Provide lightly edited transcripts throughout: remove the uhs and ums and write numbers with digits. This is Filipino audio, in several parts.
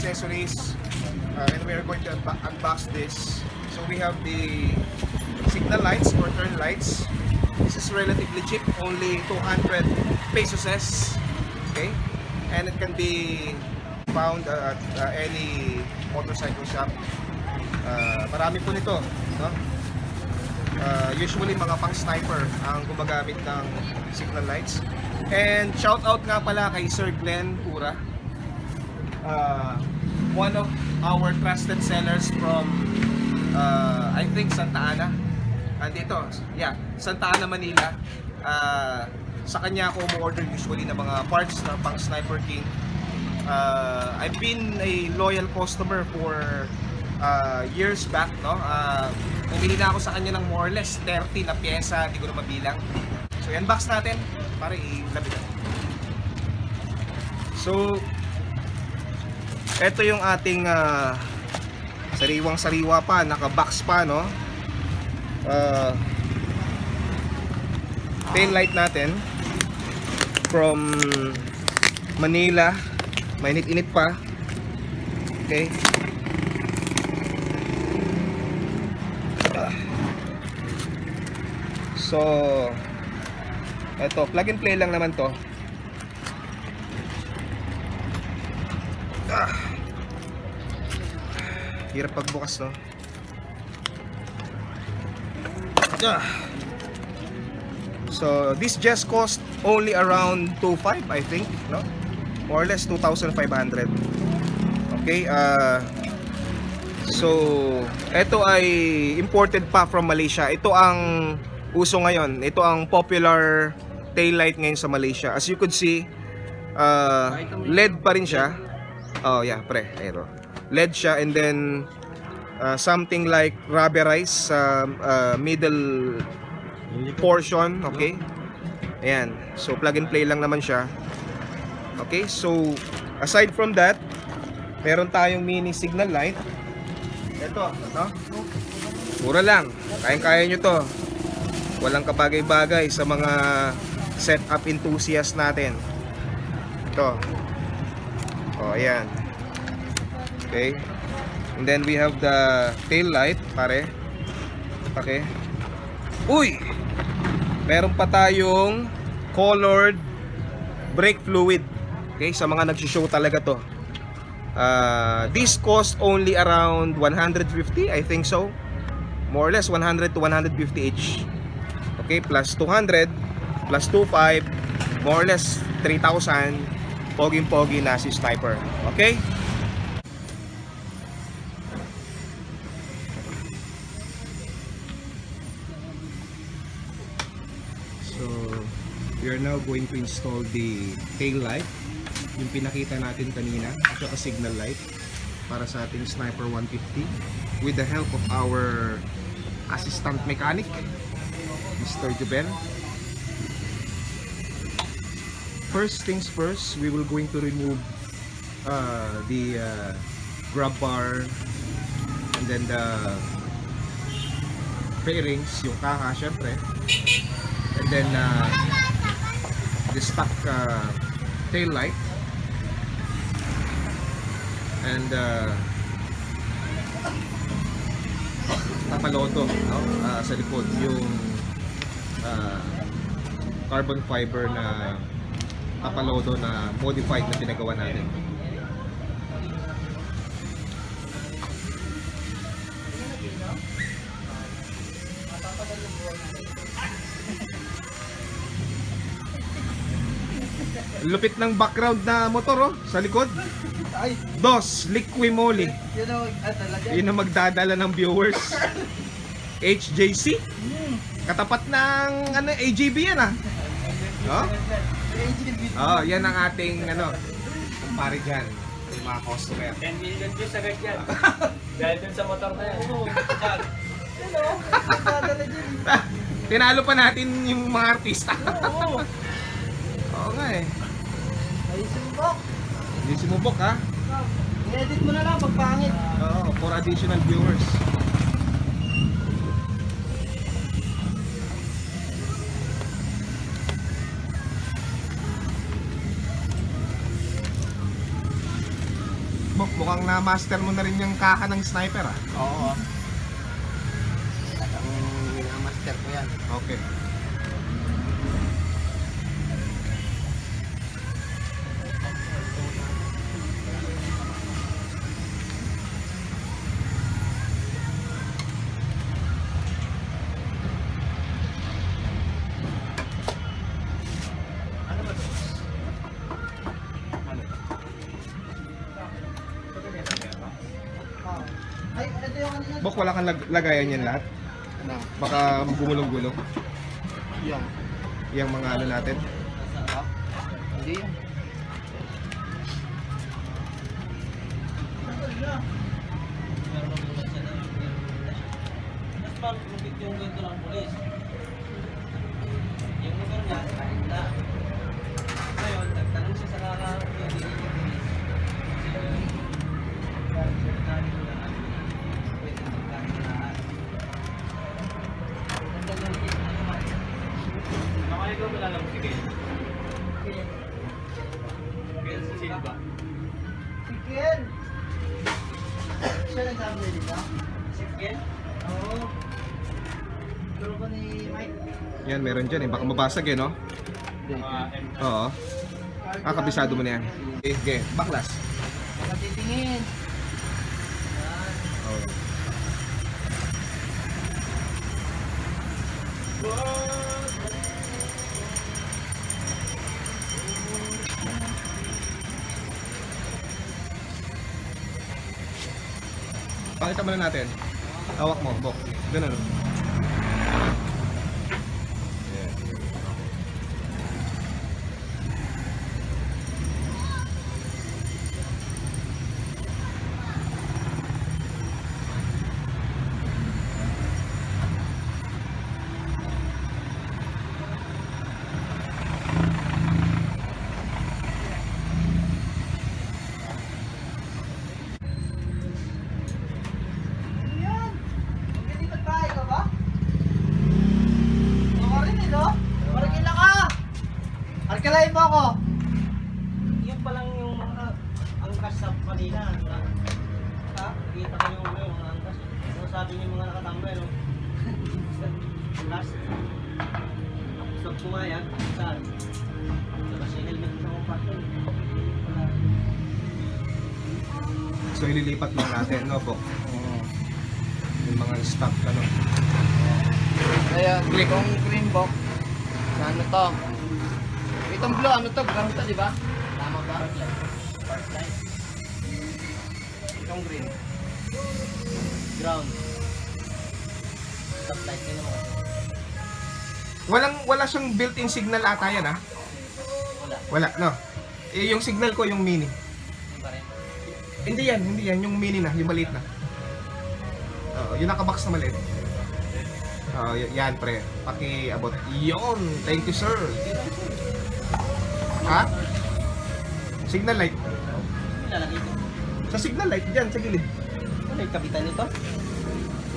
accessories, and we are going to unbox this. So we have the signal lights or turn lights. This is relatively cheap, only 200 pesos. Okay, and it can be found at any motorcycle shop. Marami po nito, no? Usually mga pang sniper ang gumagamit ng signal lights. And shout out nga pala kay Sir Glenn Pura, one of our trusted sellers from I think Santa Ana. Andito, yeah, Santa Ana, Manila. Sa kanya ako mo-order usually ng mga parts ng pang Sniper King. I've been a loyal customer for years back, no? Bumili na ako sa kanya ng more or less 30 na pyesa, hindi ko na mabilang. So, i-unbox natin para ilapit natin. So, ito yung ating sariwang-sariwa pa, naka-box pa, no? Tail light natin from Manila. Mainit-init pa. Okay. So, eto, plug and play lang naman to. Hirap pagbukas, no? So, this just cost only around 2,500, I think, no? More or less 2,500. Okay, so, ito ay imported pa from Malaysia. Ito ang uso ngayon. Ito ang popular tail light ngayon sa Malaysia. As you could see, LED pa rin siya. Oh yeah, pre, ito. LED siya, and then something like rubberized middle portion. Okay, ayan. So plug and play lang naman siya. Okay, so aside from that, meron tayong mini signal light. Ito, no? Mura lang, kayang-kaya nyo to. Walang kabagay-bagay sa mga setup enthusiast natin. Ito. Oh, ayan. Okay. And then we have the tail light, pare. Okay. Uy! Meron pa tayong colored brake fluid. Okay, sa mga nag-show talaga to. This cost only around 150, I think so. More or less 100 to 150 each. Okay, plus 200 plus 25, more or less 3,000. Poging-pogi na si Sniper. Okay? So, we are now going to install the tail light, yung pinakita natin kanina, at saka signal light para sa ating Sniper 150 with the help of our assistant mechanic, Mr. Jubel. First things first, we will going to remove the grab bar, and then the fairings, yung kaha syempre, and then the stock tail light, and tapalodo, no? Sa likod yung carbon fiber na tapalodo na modified na pinagawa natin. Lupit ng background na motor, oh, sa likod. Dos, liquimoli. Yun ang magdadala ng viewers. HJC. Katapat ng ano, AGB yan, ah. No? Oh, yan ang ating ano, kumpare dyan, yung mga customer. 10 million views agad yan. Dahil dun sa motor na yan. Tinalo pa natin yung mga artista. Oo nga eh. Ay, sumubok. Hindi sumubok, ha? I-edit mo na lang pag pangit. Oo, for additional viewers. Mukhang minamaster mo na rin yung kaka ng sniper ah. Oo. Talagang minamaster ko yan. Okay. Ay, ito yung kanina. Bok, wala kang lagayan yan lahat? Ano? Baka gumulong-gulong. Yung. Yung mga ano natin. Hindi yan. Mas malupit yung ganito ng pulis. Yung motor niya, kahit na. Ngayon, nagtanong siya sa pulis. Ikaw kilala mo si Ken? Ken Silva. Si Ken! Siya nagsabi dito? Si Ken? Oo. Pero ba ni Mike? Yan, meron dyan eh. Baka mabasag eh, no? Oo. Ah, kabisado mo na yan. Okay, baklas. Baka titingin. Oh. Pakita mo na natin. Hawak mo, Bok. Ganun. Yeah. Yan! Maglilipat ba? Ikaw ba? Ako rin eh, no? Marikila ka! Arkalain mo ako! Yun pa lang yung mga angkas sa kanina. Nakita ko yung mga angkas. Ano sabi niyo mga nakatambay, no? Last. Stop pumayag. Saan? Tapos yung helmet sa compartment. So ililipat lang natin, no, Bok? Yung mga stock, ano. Ayan, itong green box. Ano to? Itong blue, ano to? Ground to, di ba? Tama ba? First light. Itong green. Ground. Stop light din naman. Wala siyang built-in signal ata yan, ha? Wala. Wala, no? Eh, yung signal ko, yung mini. Yung pa rin. Hindi yan. Yung mini na, yung maliit na. Yung nakabox na maliit. Yan, pre. Pakiabot. Yon. Thank you, sir. Ha? Signal light. Ilalagay ko. Sa signal light, dyan, sa gilid. Ano yung kapitan nito?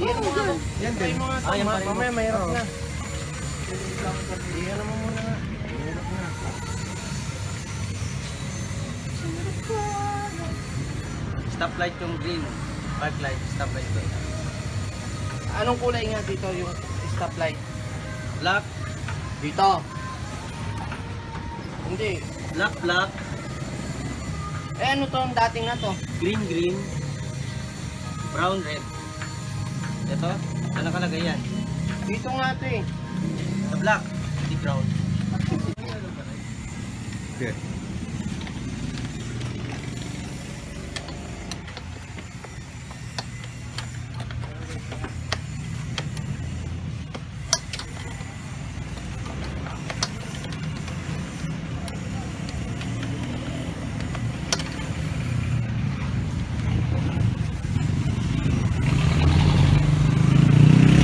Iyan mo nga. Yan din. Ah, yan pa rin. Mamaya mahirap Oo. na. Iyan mo muna nga. Mahirap na. Stop light yung green. Park light, stop light ko. Anong kulay nga dito yung stoplight? Black, Dito. Hindi. black, black, Eh ano to ang dating na to? green, green, brown, red. Ito, ano nakalagay yan? Dito nga to eh. Sa black, hindi brown. Okay.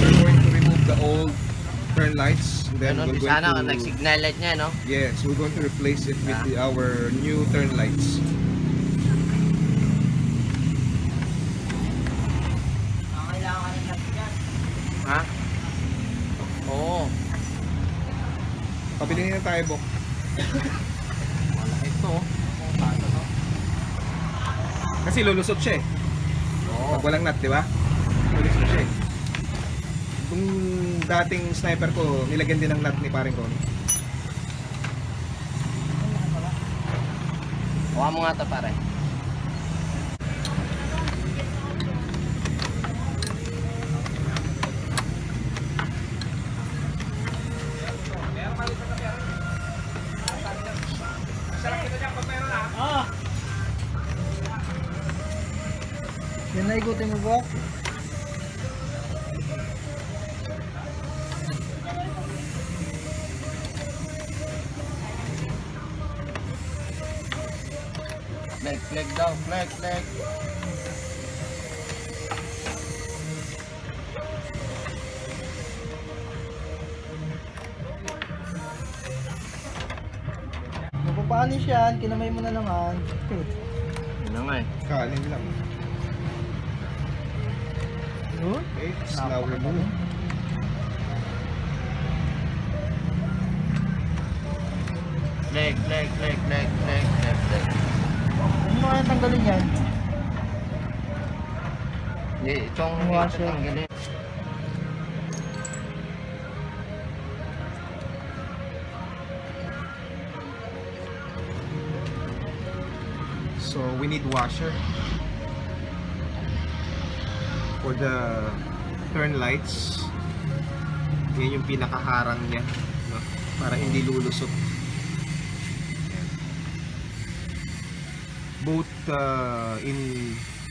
We're going to remove the old turn lights. And then Ano, we're di going sana to... nag-signal light niya, no? Yes, we're going to replace it with our new turn lights. Kailangan ka ng light yan. Ha? Oo. Pabili na tayo, Bok. Wala ito. Kasi lulusot siya eh. Oo. Pag walang nut, di ba? Lulusot siya eh. Kung dating sniper ko, nilagyan din ng nut ni paring Ron. Kuha mo nga ito pare. Yan na ikutin mo ba? Flag daw, flag. Mapapanis yan, kinamay mo na naman. Yun na nga eh. Kanin lang. Yun? Okay, it's now removed. Flag. Ano mo kaya tanggalin yan? Hindi, itong Washer. tanggalin. So we need washer for the turn lights. Yan yung pinakaharang niya, no? Para hindi lulusot. Both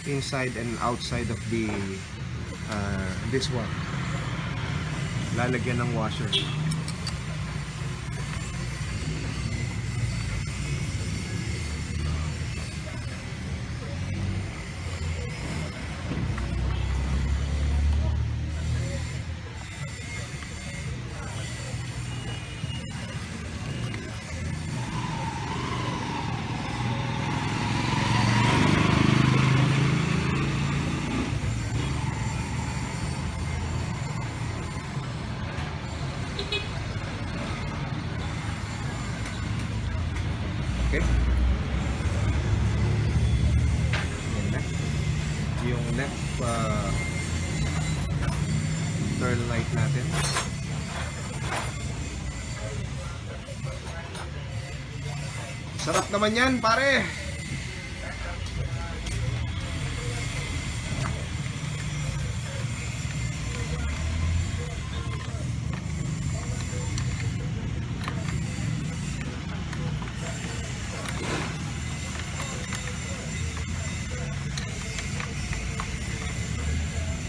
inside and outside of the this one. Lalagyan ng washer. Okay. Yan na. Yung left turn light natin. Sarap naman yan, pare.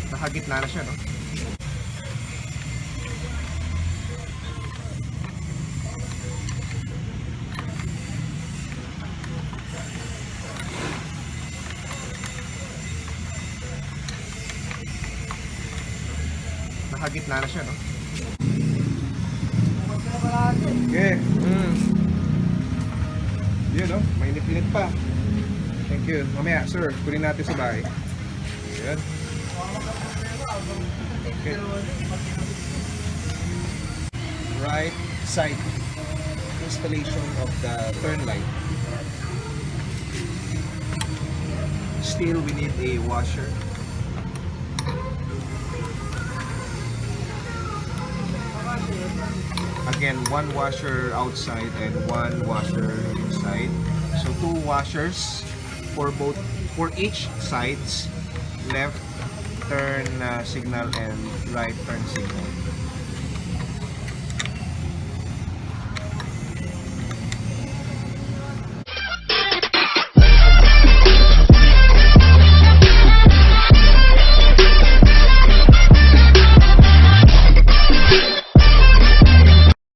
Nakagitna na siya, no? Nakagitna na siya, no? Okay. Yun, no? Mainit-init pa. Thank you. Mamaya, sir, kunin natin sa bahay. Yan. Okay. Right side installation of the turn light. Still, we need a washer. Again, one washer outside and one washer inside. So two washers for each sides, left turn signal and right turn signal.